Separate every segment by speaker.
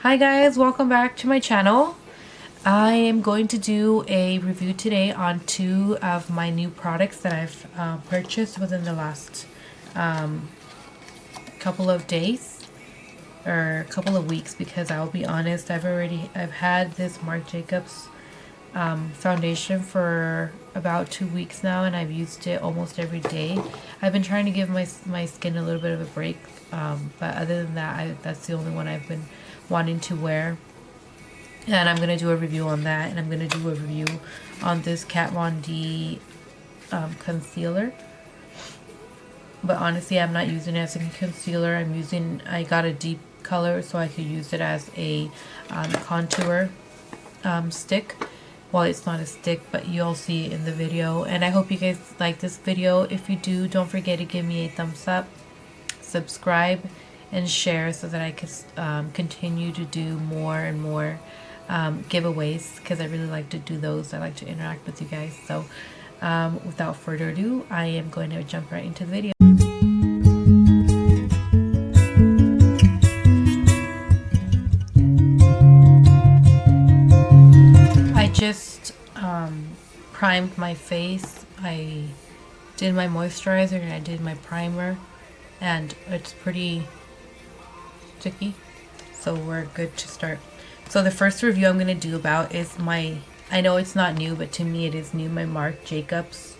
Speaker 1: Hi guys, welcome back to my channel. I am going to do a review today on two of my new products that I've purchased within the last couple of days or couple of weeks, because I'll be honest, I've had this Marc Jacobs foundation for about 2 weeks now, and I've used it almost every day. I've been trying to give my skin a little bit of a break, but other than that, that's the only one I've been wanting to wear. And I'm going to do a review on that, and I'm going to do a review on this VonD concealer. But honestly, I'm not using it as a concealer. I got a deep color so I could use it as a contour stick. Well, it's not a stick, but you'll see it in the video. And I hope you guys like this video. If you do, don't forget to give me a thumbs up, subscribe, and share so that I can continue to do more and more giveaways, because I really like to do those. I like to interact with you guys. So without further ado, I am going to jump right into the video. I just primed my face. I did my moisturizer and I did my primer, and it's pretty sticky, so we're good to start. So the first review I'm going to do about is I know it's not new, but to me it is new, my Marc Jacobs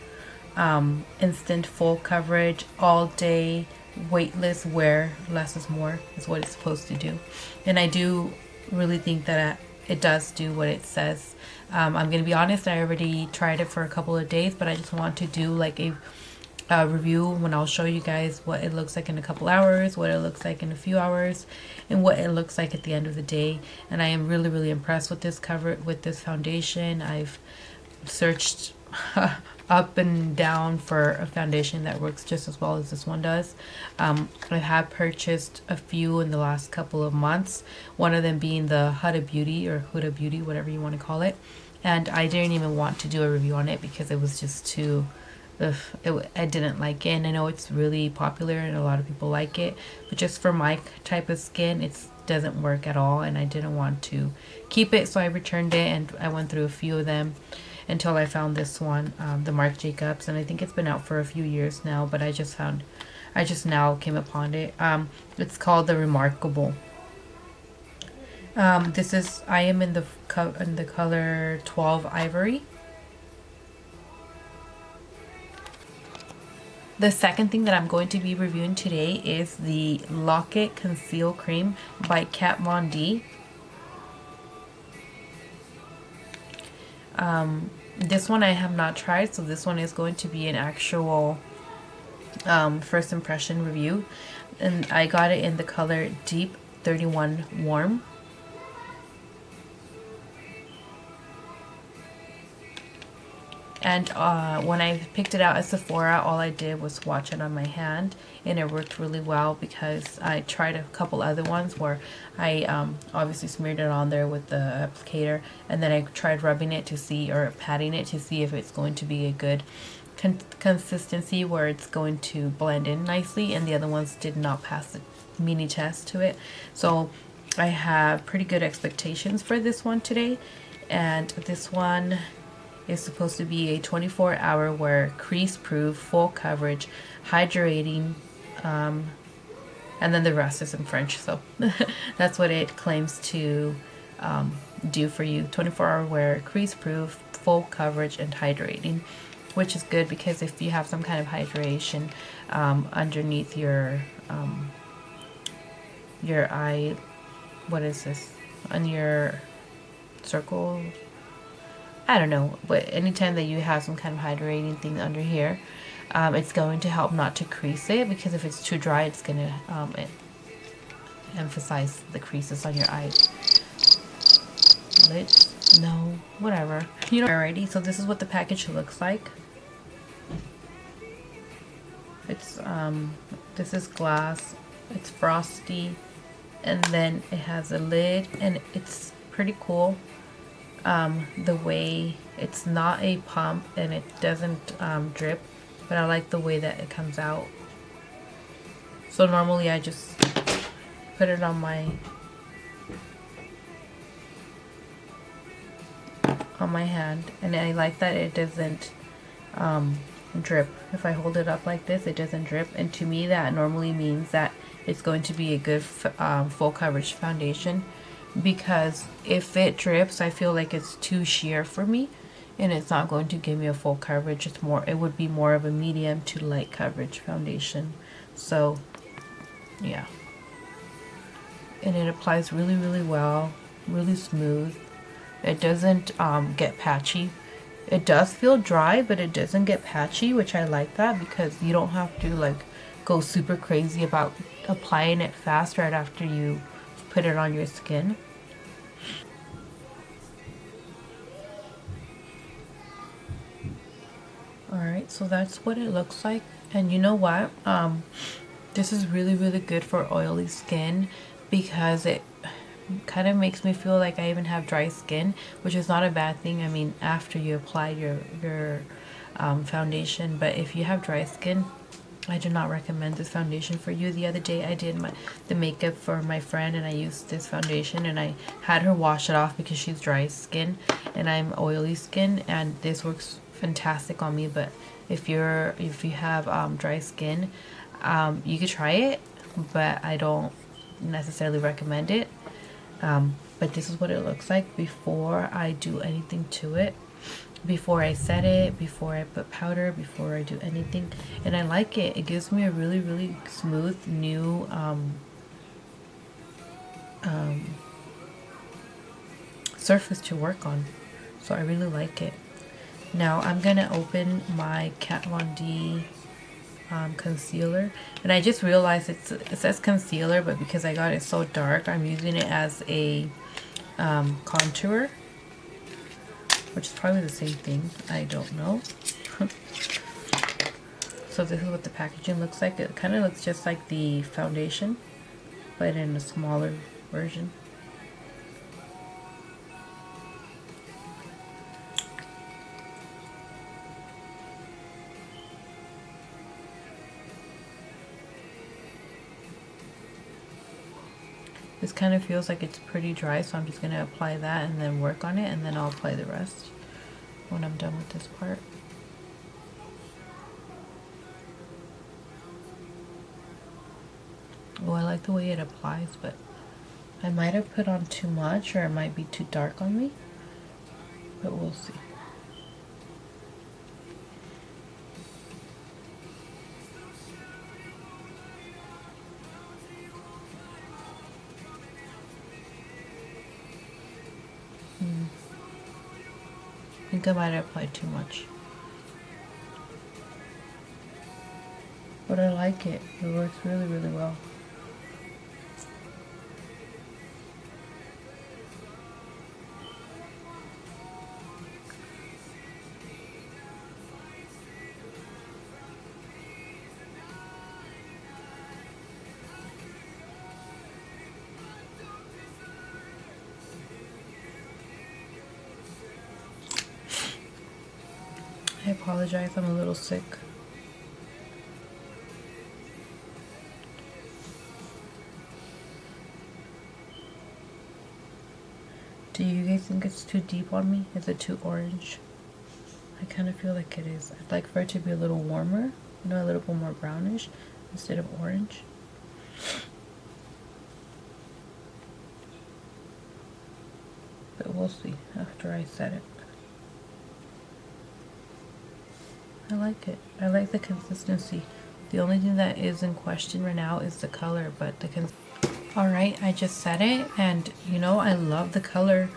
Speaker 1: Instant Full Coverage All Day Weightless Wear Less is More is what it's supposed to do. And I do really think that it does do what it says. I'm going to be honest, I already tried it for a couple of days, but I just want to do like a review when I'll show you guys what it looks like in a couple hours, what it looks like in a few hours, and what it looks like at the end of the day. And I am really impressed with this foundation. I've searched up and down for a foundation that works just as well as this one does. I have purchased a few in the last couple of months, one of them being the Huda Beauty, whatever you want to call it. And I didn't even want to do a review on it because it was just too I didn't like it. And I know it's really popular and a lot of people like it, but just for my type of skin, it doesn't work at all, and I didn't want to keep it, so I returned it. And I went through a few of them until I found this one, the Marc Jacobs, and I think it's been out for a few years now, but I just now came upon it. It's called the Remarkable. I am in the color 12 Ivory. The second thing that I'm going to be reviewing today is the Lock It Conceal Cream by VonD. This one I have not tried, so this one is going to be an actual first impression review. And I got it in the color Deep 31 Warm. And when I picked it out at Sephora, all I did was swatch it on my hand, and it worked really well, because I tried a couple other ones where I obviously smeared it on there with the applicator, and then I tried rubbing it to see, or patting it to see if it's going to be a good consistency where it's going to blend in nicely, and the other ones did not pass the mini test to it. So I have pretty good expectations for this one today. And this one is supposed to be a 24-hour wear, crease-proof, full coverage, hydrating, and then the rest is in French, so that's what it claims to do for you. 24-hour wear, crease-proof, full coverage, and hydrating, which is good, because if you have some kind of hydration underneath your eye, what is this, on your circle, I don't know, but anytime that you have some kind of hydrating thing under here, it's going to help not to crease it, because if it's too dry, it's going to emphasize the creases on your eyes. Lids? No, whatever. Alrighty, so this is what the package looks like. It's this is glass, it's frosty, and then it has a lid, and it's pretty cool. The way it's not a pump and it doesn't drip, but I like the way that it comes out. So normally I just put it on my on my hand, and I like that it doesn't drip. If I hold it up like this, it doesn't drip, and to me that normally means that it's going to be a good full coverage foundation, because if it drips, I feel like it's too sheer for me and it's not going to give me a full coverage. It would be more of a medium to light coverage foundation. So yeah, and it applies really, really well, really smooth. It doesn't get patchy. It does feel dry, but it doesn't get patchy, which I like that, because you don't have to like go super crazy about applying it fast right after you put it on your skin. Alright, so that's what it looks like. And you know what? This is really, really good for oily skin, because it kind of makes me feel like I even have dry skin, which is not a bad thing. I mean, after you apply your foundation. But if you have dry skin, I do not recommend this foundation for you. The other day I did the makeup for my friend, and I used this foundation, and I had her wash it off because she's dry skin and I'm oily skin, and this works fantastic on me. But if you have dry skin, you could try it, but I don't necessarily recommend it. But this is what it looks like before I do anything to it, before I set it, before I put powder, before I do anything. And I like it. It gives me a really, really smooth new surface to work on. So I really like it. Now I'm gonna open my Kat Von D concealer, and I just realized it says concealer, but because I got it so dark, I'm using it as a contour, which is probably the same thing. I don't know. So this is what the packaging looks like. It kind of looks just like the foundation, but in a smaller version. This kind of feels like it's pretty dry, so I'm just going to apply that and then work on it, and then I'll apply the rest when I'm done with this part. Oh, I like the way it applies, but I might have put on too much, or it might be too dark on me, but we'll see. I think I might have applied too much. But I like it. It works really, really well. I apologize, I'm a little sick. Do you guys think it's too deep on me? Is it too orange? I kind of feel like it is. I'd like for it to be a little warmer, you know, a little bit more brownish instead of orange. But we'll see after I set it. I like it. I like the consistency. The only thing that is in question right now is the color, but Alright, I just set it, and you know, I love the color.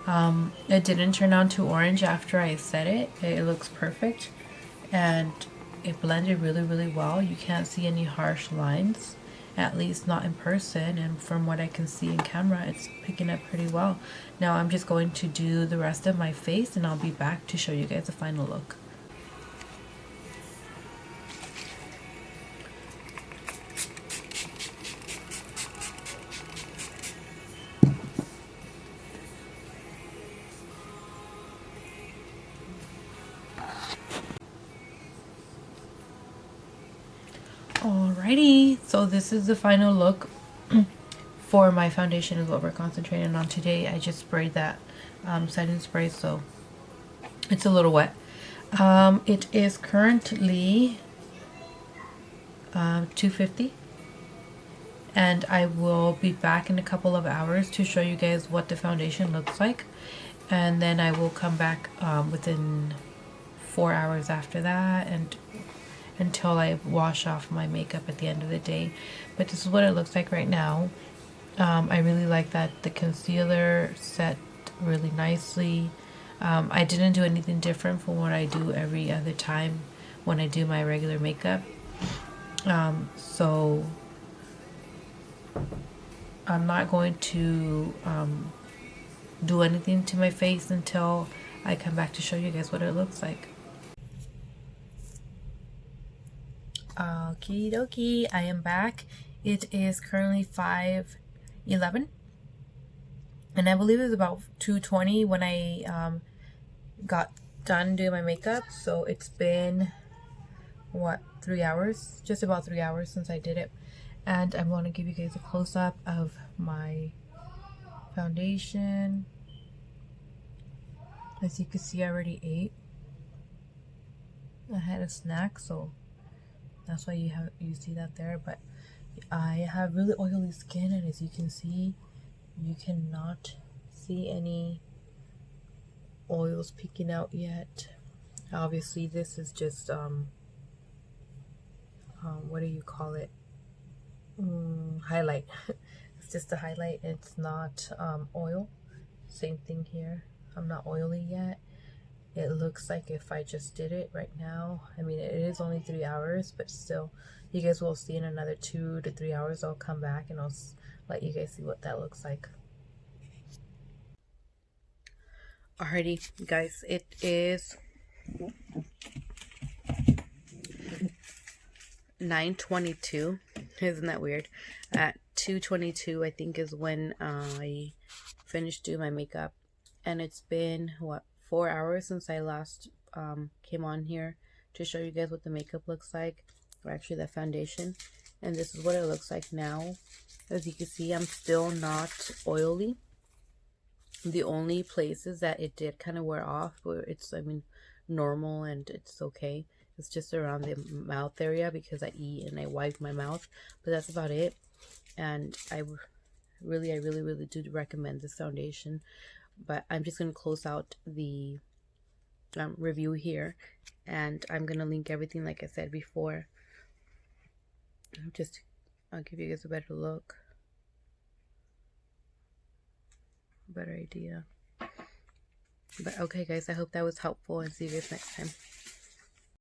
Speaker 1: It didn't turn out too orange after I set it. It looks perfect, and it blended really, really well. You can't see any harsh lines, at least not in person, and from what I can see in camera, it's picking up pretty well. Now I'm just going to do the rest of my face, and I'll be back to show you guys the final look. Alrighty, so this is the final look for my foundation, is what we're concentrating on today. I just sprayed that setting spray, so It's a little wet. It is currently 250, and I will be back in a couple of hours to show you guys what the foundation looks like, and then I will come back within 4 hours after that, and until I wash off my makeup at the end of the day. But this is what it looks like right now. I really like that the concealer set really nicely. I didn't do anything different from what I do every other time when I do my regular makeup. So I'm not going to do anything to my face until I come back to show you guys what it looks like. Okie dokie, I am back. It is currently 5:11, and I believe it was about 2:20 when I got done doing my makeup. So it's been, what, 3 hours? Just about 3 hours since I did it. And I'm going to give you guys a close-up of my foundation. As you can see, I already ate. I had a snack, so that's why you see that there. But I have really oily skin, and as you can see, you cannot see any oils peeking out yet. Obviously, this is just what do you call it? Highlight. It's just a highlight. It's not oil. Same thing here. I'm not oily yet. It looks like if I just did it right now. I mean, it is only 3 hours, but still, you guys will see in another 2 to 3 hours. I'll come back and I'll let you guys see what that looks like. Alrighty, guys, it is 9:22. Isn't that weird? At 2:22, I think, is when I finished doing my makeup, and it's been, what, 4 hours since I last came on here to show you guys what the makeup looks like, or actually the foundation. And this is what it looks like now. As you can see, I'm still not oily. The only places that it did kind of wear off, where it's, I mean, normal and it's okay, it's just around the mouth area because I eat and I wipe my mouth, but that's about it. And I really do recommend this foundation. But I'm just going to close out the review here, and I'm going to link everything like I said before. I'll give you guys a better look, better idea. But okay, guys, I hope that was helpful, and see you guys next time.